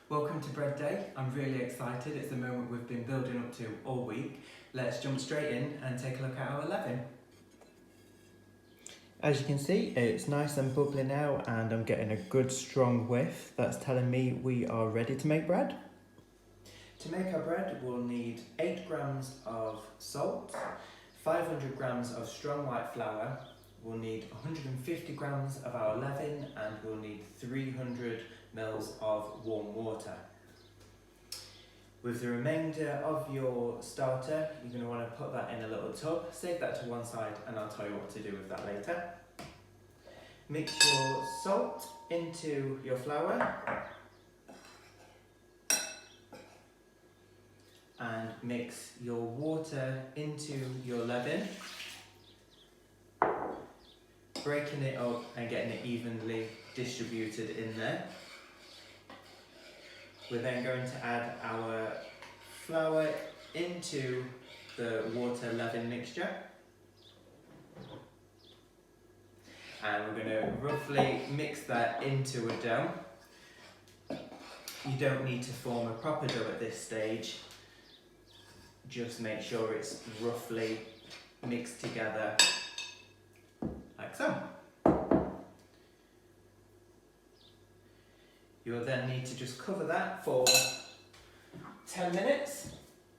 Welcome to Bread Day. I'm really excited. It's the moment we've been building up to all week. Let's jump straight in and take a look at our leaven. As you can see, it's nice and bubbly now and I'm getting a good strong whiff. That's telling me we are ready to make bread. To make our bread, we'll need 8 grams of salt, 500 grams of strong white flour, we'll need 150 grams of our leaven, and we'll need 300 mils of warm water. With the remainder of your starter, you're going to want to put that in a little tub, save that to one side, and I'll tell you what to do with that later. Mix your salt into your flour and mix your water into your leaven, breaking it up and getting it evenly distributed in there. We're then going to add our flour into the water leaven mixture, and we're going to roughly mix that into a dough. You don't need to form a proper dough at this stage, just make sure it's roughly mixed together like so. You'll then need to just cover that for 10 minutes.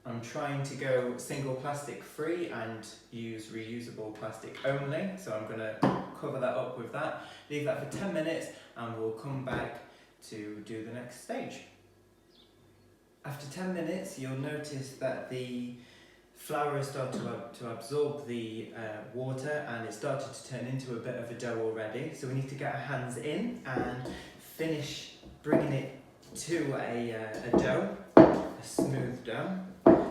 I'm trying to go single plastic free and use reusable plastic only, so I'm going to cover that up with that. Leave that for 10 minutes and we'll come back to do the next stage. After 10 minutes, you'll notice that the flour has started to absorb the water and it started to turn into a bit of a dough already. So we need to get our hands in and finish bringing it to a dough, a smooth dough.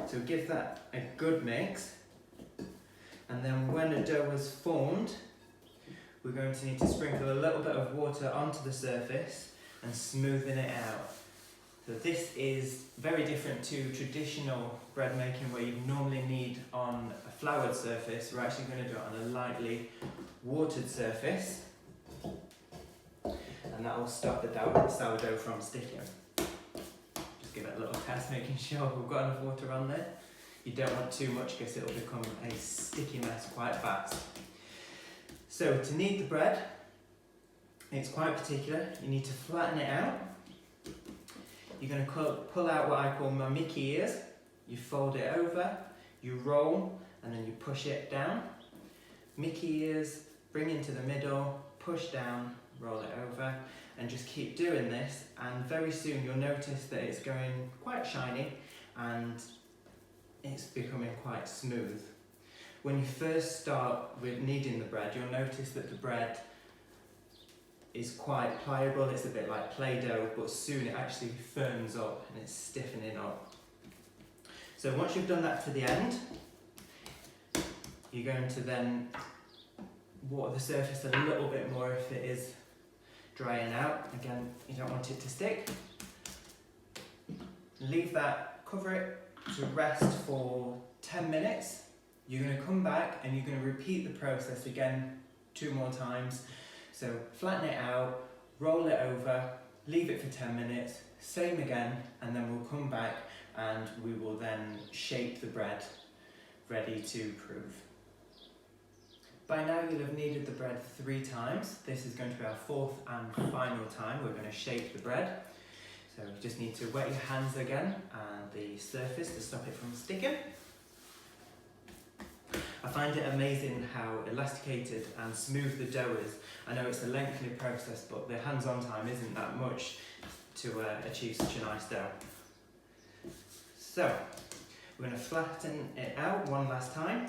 So give that a good mix. And then when a dough has formed, we're going to need to sprinkle a little bit of water onto the surface and smoothen it out. So this is very different to traditional bread making where you normally knead on a floured surface. We're actually going to do it on a lightly watered surface, and that will stop the sourdough from sticking. Just give it a little test, making sure we've got enough water on there. You don't want too much because it will become a sticky mess quite fast. So to knead the bread, it's quite particular. You need to flatten it out. You're going to pull out what I call my Mickey ears. You fold it over, you roll, and then you push it down. Mickey ears, bring into the middle, push down, roll it over, and just keep doing this. And very soon you'll notice that it's going quite shiny and it's becoming quite smooth. When you first start with kneading the bread, you'll notice that the bread is quite pliable, it's a bit like Play-Doh, but soon it actually firms up and it's stiffening up. So once you've done that to the end, you're going to then water the surface a little bit more if it is drying out. Again, you don't want it to stick. Leave that, cover it to rest for 10 minutes. You're going to come back and you're going to repeat the process again 2 more times. So flatten it out, roll it over, leave it for 10 minutes, same again, and then we'll come back and we will then shape the bread ready to prove. By now you'll have kneaded the bread 3 times. This is going to be our 4th and final time we're going to shape the bread. So you just need to wet your hands again and the surface to stop it from sticking. I find it amazing how elasticated and smooth the dough is. I know it's a lengthy process, but the hands-on time isn't that much to achieve such a nice dough. So, we're going to flatten it out one last time.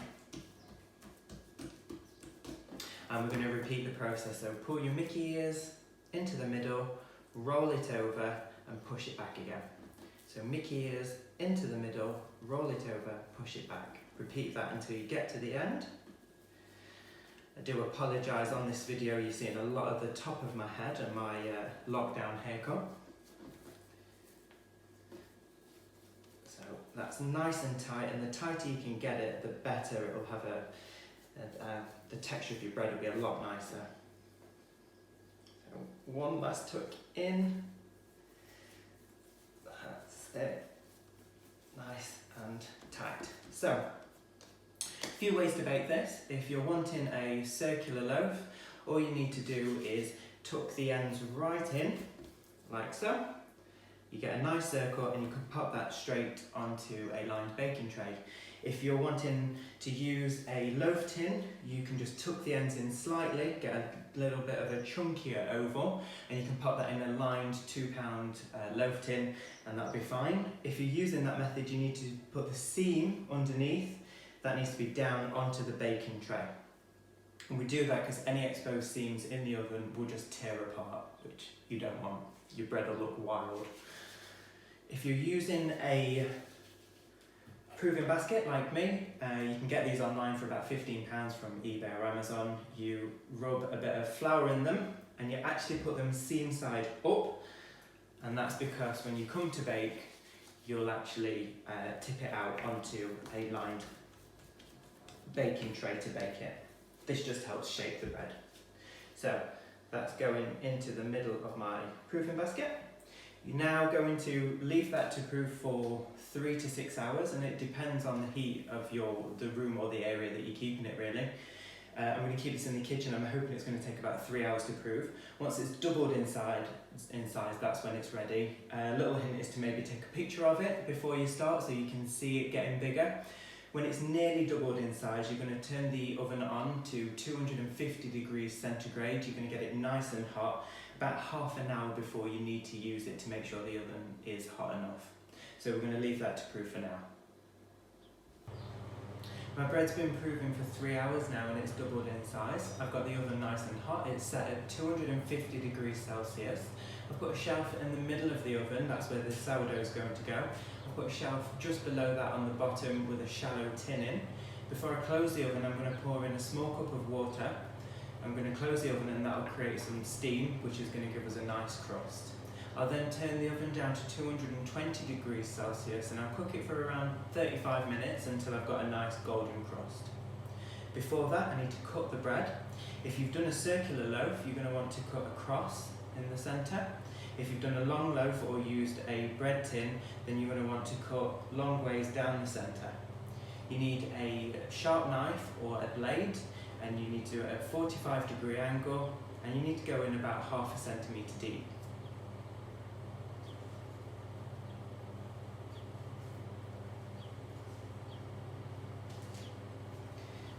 And we're going to repeat the process. So pull your Mickey ears into the middle, roll it over and push it back again. So Mickey ears into the middle, roll it over, push it back. Repeat that until you get to the end. I do apologise, on this video you're seeing a lot of the top of my head and my lockdown haircut. So that's nice and tight, and the tighter you can get it, the better it will have the texture of your bread will be a lot nicer. So one last tuck in, So, a few ways to bake this. If you're wanting a circular loaf, all you need to do is tuck the ends right in, like so. You get a nice circle and you can pop that straight onto a lined baking tray. If you're wanting to use a loaf tin, you can just tuck the ends in slightly, get a little bit of a chunkier oval, and you can pop that in a lined £2 loaf tin, and that'll be fine. If you're using that method, you need to put the seam underneath. That needs to be down onto the baking tray. And we do that because any exposed seams in the oven will just tear apart, which you don't want. Your bread will look wild. If you're using a proving basket like me, you can get these online for about £15 from eBay or Amazon. You rub a bit of flour in them and you actually put them seam side up, and that's because when you come to bake, you'll actually tip it out onto a lined baking tray to bake it. This just helps shape the bread. So that's going into the middle of my proofing basket. You're now going to leave that to proof for 3 to 6 hours, and it depends on the heat of the room or the area that you're keeping it really. I'm going to keep this in the kitchen. I'm hoping it's going to take about 3 hours to proof. Once it's doubled in size, that's when it's ready. A little hint is to maybe take a picture of it before you start so you can see it getting bigger. When it's nearly doubled in size, you're going to turn the oven on to 250 degrees centigrade. You're going to get it nice and hot, about half an hour before you need to use it to make sure the oven is hot enough. So we're going to leave that to proof for now. My bread's been proofing for 3 hours now and it's doubled in size. I've got the oven nice and hot. It's set at 250 degrees Celsius. I've put a shelf in the middle of the oven, that's where the sourdough is going to go. I've put a shelf just below that on the bottom with a shallow tin in. Before I close the oven, I'm going to pour in a small cup of water. I'm going to close the oven and that will create some steam, which is going to give us a nice crust. I'll then turn the oven down to 220 degrees Celsius and I'll cook it for around 35 minutes until I've got a nice golden crust. Before that, I need to cut the bread. If you've done a circular loaf, you're going to want to cut a cross in the centre. If you've done a long loaf or used a bread tin, then you're going to want to cut long ways down the centre. You need a sharp knife or a blade, and you need to do it at a 45-degree angle, and you need to go in about ½ centimetre deep.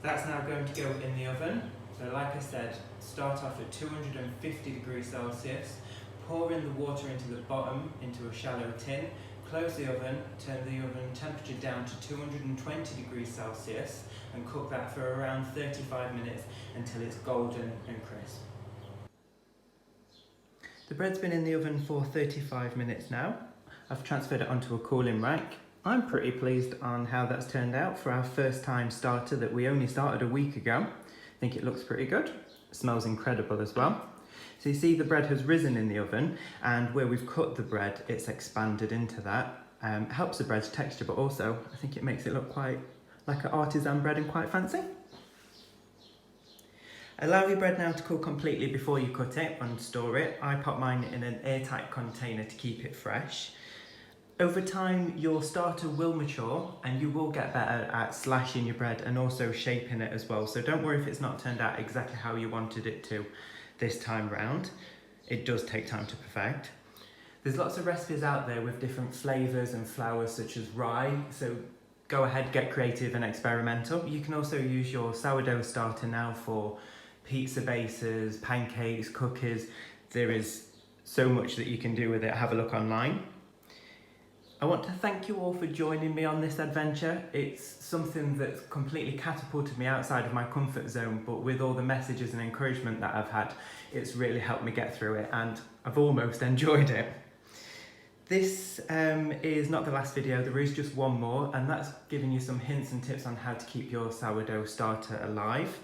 That's now going to go in the oven. So like I said, start off at 250 degrees Celsius, pour in the water into the bottom into a shallow tin, close the oven, turn the oven temperature down to 220 degrees Celsius and cook that for around 35 minutes until it's golden and crisp. The bread's been in the oven for 35 minutes now. I've transferred it onto a cooling rack. I'm pretty pleased on how that's turned out for our first time starter that we only started a week ago. I think it looks pretty good. It smells incredible as well. So you see the bread has risen in the oven, and where we've cut the bread, it's expanded into that. Helps the bread's texture, but also I think it makes it look quite like an artisan bread and quite fancy. Allow your bread now to cool completely before you cut it and store it. I pop mine in an airtight container to keep it fresh. Over time, your starter will mature and you will get better at slashing your bread and also shaping it as well. So don't worry if it's not turned out exactly how you wanted it to this time round. It does take time to perfect. There's lots of recipes out there with different flavours and flours such as rye, so go ahead, get creative and experimental. You can also use your sourdough starter now for pizza bases, pancakes, cookies. There is so much that you can do with it. Have a look online. I want to thank you all for joining me on this adventure. It's something that's completely catapulted me outside of my comfort zone, but with all the messages and encouragement that I've had, it's really helped me get through it and I've almost enjoyed it. This is not the last video, there is just one more, and that's giving you some hints and tips on how to keep your sourdough starter alive.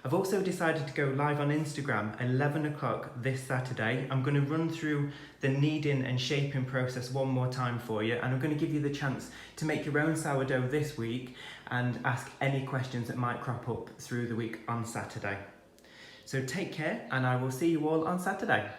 I've also decided to go live on Instagram at 11 o'clock this Saturday. I'm going to run through the kneading and shaping process one more time for you, and I'm going to give you the chance to make your own sourdough this week and ask any questions that might crop up through the week on Saturday. So take care, and I will see you all on Saturday.